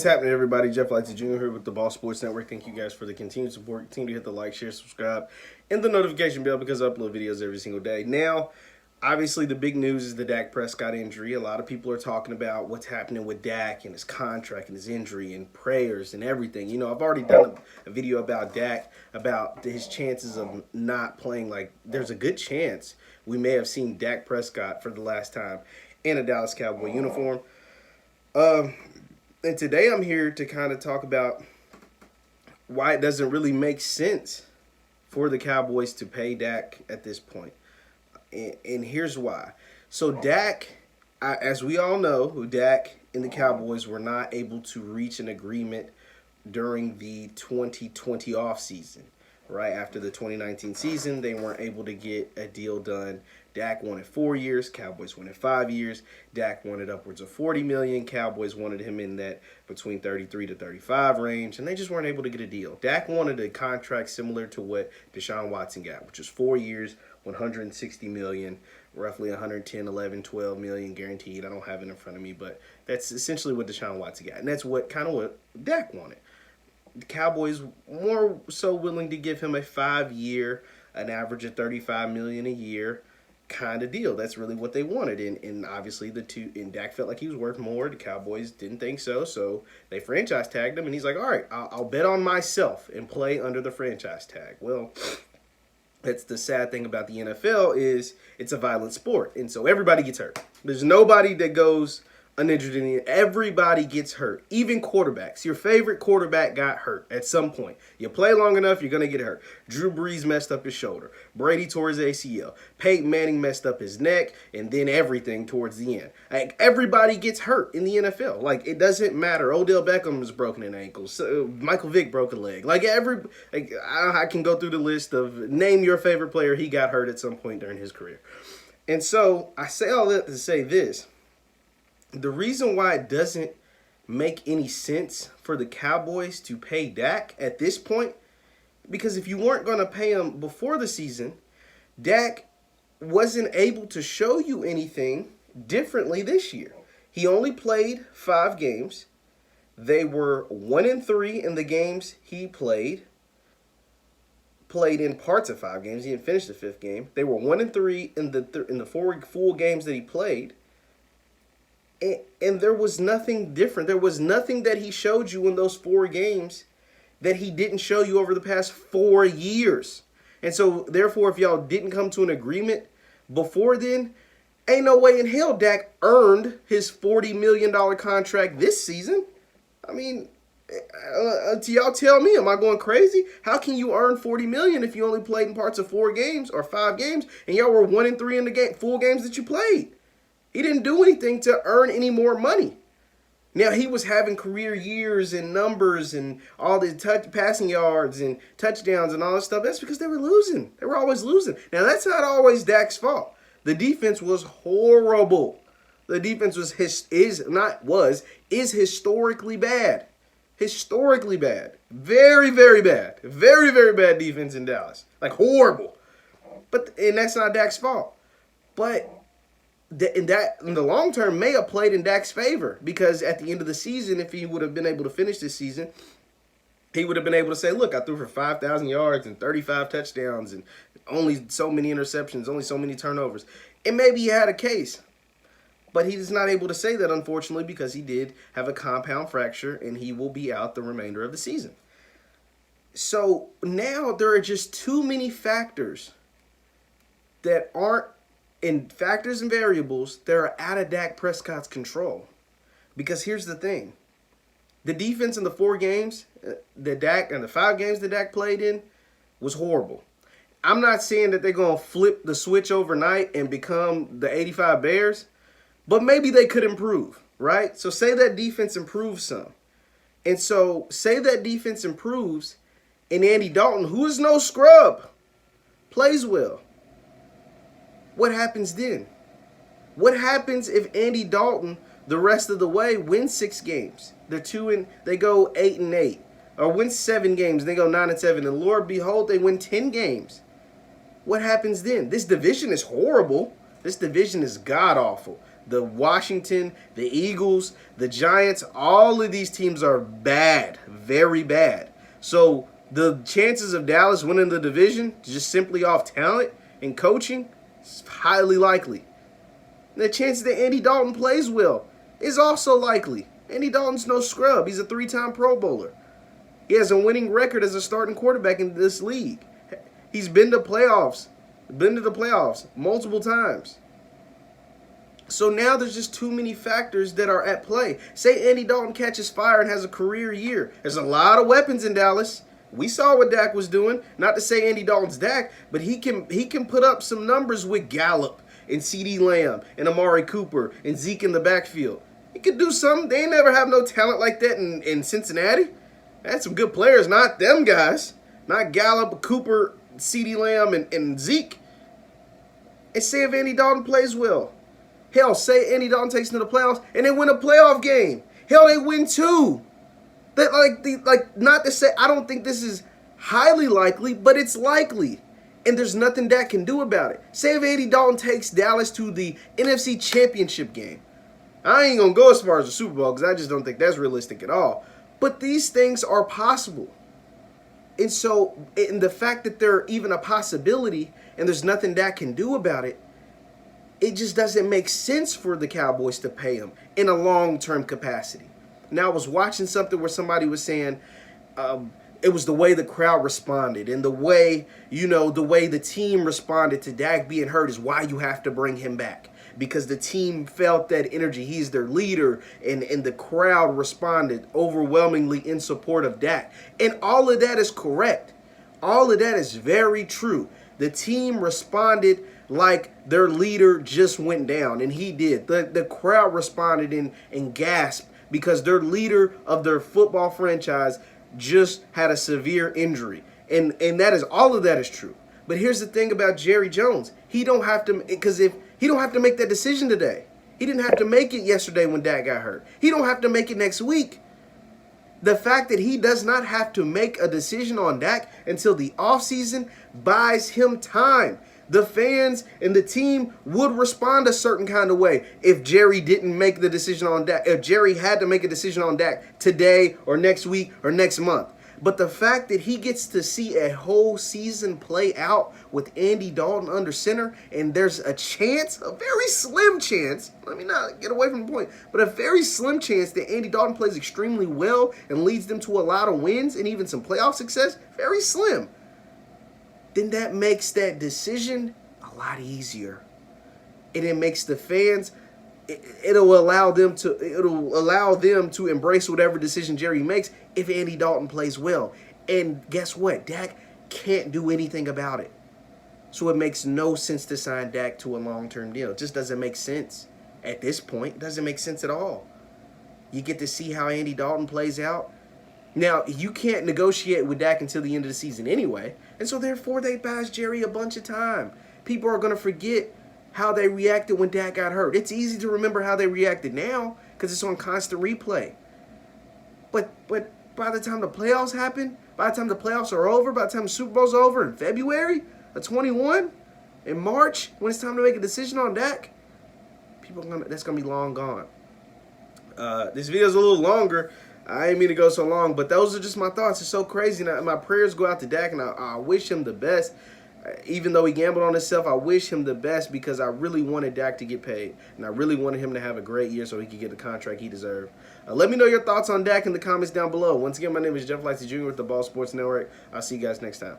What's happening, everybody? Jeff Lightsy Jr. here with the Ball Sports Network. Thank you guys for the continued support. Continue to hit the like, share, subscribe, and the notification bell because I upload videos every single day. Now, obviously, the big news is the Dak Prescott injury. A lot of people are talking about what's happening with Dak and his contract and his injury and prayers and everything. You know, I've already done a video about Dak, about his chances of not playing. Like, there's a good chance we may have seen Dak Prescott for the last time in a Dallas Cowboy uniform. And today I'm here to kind of talk about why it doesn't really make sense for the Cowboys to pay Dak at this point. And here's why. So Dak, as we all know, Dak and the Cowboys were not able to reach an agreement during the 2020 offseason. Right after the 2019 season, they weren't able to get a deal done. Dak wanted 4 years, Cowboys wanted 5 years. Dak wanted upwards of $40 million. Cowboys wanted him in that between 33 to 35 range, and they just weren't able to get a deal. Dak wanted a contract similar to what Deshaun Watson got, which is 4 years, $160 million, roughly 110, 11, 12 million guaranteed. I don't have it in front of me, but that's essentially what Deshaun Watson got, and that's what Dak wanted. The Cowboys more so willing to give him a 5-year, an average of $35 million a year kind of deal. That's really what they wanted. And obviously and Dak felt like he was worth more. The Cowboys didn't think so. So they franchise tagged him, and he's like, all right, I'll bet on myself and play under the franchise tag. Well, that's the sad thing about the NFL is it's a violent sport. And so everybody gets hurt. There's nobody that goes uninjured in it. Everybody gets hurt. Even quarterbacks. Your favorite quarterback got hurt at some point. You play long enough, you're going to get hurt. Drew Brees messed up his shoulder. Brady tore his ACL. Peyton Manning messed up his neck, and then everything towards the end. Like, everybody gets hurt in the NFL. Like, it doesn't matter. Odell Beckham was broken an ankle. So, Michael Vick broke a leg. I can go through the list of name your favorite player. He got hurt at some point during his career. And so I say all that to say this. The reason why it doesn't make any sense for the Cowboys to pay Dak at this point, because if you weren't going to pay him before the season, Dak wasn't able to show you anything differently this year. He only played 5 games. They were 1-3 in the games he played in parts of 5 games. He didn't finish the 5th game. They were 1-3 in the 4 full games that he played. And there was nothing different. There was nothing that he showed you in those 4 games that he didn't show you over the past 4 years. And so, therefore, if y'all didn't come to an agreement before then, ain't no way in hell Dak earned his $40 million contract this season. I mean, y'all tell me, am I going crazy? How can you earn $40 million if you only played in parts of 4 games or 5 games and y'all were 1-3 in the full games that you played? He didn't do anything to earn any more money. Now, he was having career years and numbers and all the passing yards and touchdowns and all that stuff. That's because they were losing. They were always losing. Now, that's not always Dak's fault. The defense was horrible. The defense is historically bad. Historically bad. Very, very bad. Very, very bad defense in Dallas. Like, horrible. And that's not Dak's fault. But in the long term may have played in Dak's favor, because at the end of the season, if he would have been able to finish this season, he would have been able to say, look, I threw for 5,000 yards and 35 touchdowns and only so many interceptions, only so many turnovers. And maybe he had a case. But he is not able to say that, unfortunately, because he did have a compound fracture and he will be out the remainder of the season. So now there are just too many factors that aren't factors and variables that are out of Dak Prescott's control. Because here's the thing. The defense in the 4 games the 5 games that Dak played in was horrible. I'm not saying that they're going to flip the switch overnight and become the 85 Bears, but maybe they could improve, right? So say that defense improves some. And so say that defense improves and Andy Dalton, who is no scrub, plays well. What happens then? What happens if Andy Dalton the rest of the way wins 6 games? They go 8-8, or win 7 games, they go 9-7, and Lord behold, they win 10 games. What happens then? This division is horrible. This division is god awful. the Washington, the Eagles, the Giants, all of these teams are bad, very bad. So the chances of Dallas winning the division just simply off talent and coaching is highly likely. And the chances that Andy Dalton plays well is also likely. Andy Dalton's no scrub. He's a 3-time Pro Bowler. He has a winning record as a starting quarterback in this league. He's been to the playoffs multiple times. So now there's just too many factors that are at play. Say Andy Dalton catches fire and has a career year. There's a lot of weapons in Dallas. We saw what Dak was doing. Not to say Andy Dalton's Dak, but he can put up some numbers with Gallup and CeeDee Lamb and Amari Cooper and Zeke in the backfield. He could do something. They ain't never have no talent like that in Cincinnati. They had some good players, not them guys. Not Gallup, Cooper, CeeDee Lamb, and Zeke. And say if Andy Dalton plays well. Hell, say Andy Dalton takes them to the playoffs and they win a playoff game. Hell, they win 2. Not to say I don't think this is highly likely, but it's likely. And there's nothing Dak can do about it. Say if Andy Dalton takes Dallas to the NFC Championship game. I ain't going to go as far as the Super Bowl because I just don't think that's realistic at all. But these things are possible. And so, in the fact that they're even a possibility and there's nothing Dak can do about it, it just doesn't make sense for the Cowboys to pay him in a long-term capacity. Now, I was watching something where somebody was saying it was the way the crowd responded and the way the team responded to Dak being hurt is why you have to bring him back. Because the team felt that energy. He's their leader, and the crowd responded overwhelmingly in support of Dak. And all of that is correct. All of that is very true. The team responded like their leader just went down, and he did. The crowd responded and gasped because their leader of their football franchise just had a severe injury. And that is all of that is true. But here's the thing about Jerry Jones. He don't have to make that decision today. He didn't have to make it yesterday when Dak got hurt. He don't have to make it next week. The fact that he does not have to make a decision on Dak until the offseason buys him time. The fans and the team would respond a certain kind of way if Jerry didn't make the decision on Dak. If Jerry had to make a decision on Dak today or next week or next month. But the fact that he gets to see a whole season play out with Andy Dalton under center, and there's a chance, a very slim chance, let me not get away from the point, but a very slim chance that Andy Dalton plays extremely well and leads them to a lot of wins and even some playoff success, very slim, then that makes that decision a lot easier. And it makes the fans, it'll allow them to embrace whatever decision Jerry makes if Andy Dalton plays well. And guess what? Dak can't do anything about it. So it makes no sense to sign Dak to a long-term deal. It just doesn't make sense. At this point, it doesn't make sense at all. You get to see how Andy Dalton plays out. Now, you can't negotiate with Dak until the end of the season anyway. And so therefore, they buys Jerry a bunch of time. People are going to forget how they reacted when Dak got hurt. It's easy to remember how they reacted now because it's on constant replay. But by the time the playoffs happen, by the time the playoffs are over, by the time the Super Bowl's over in February of 21, in March, when it's time to make a decision on Dak, that's going to be long gone. This video's a little longer. I didn't mean to go so long, but those are just my thoughts. It's so crazy. And my prayers go out to Dak, and I wish him the best. Even though he gambled on himself, I wish him the best because I really wanted Dak to get paid. And I really wanted him to have a great year so he could get the contract he deserved. Let me know your thoughts on Dak in the comments down below. Once again, my name is Jeff Lightsy Jr. with the Ball Sports Network. I'll see you guys next time.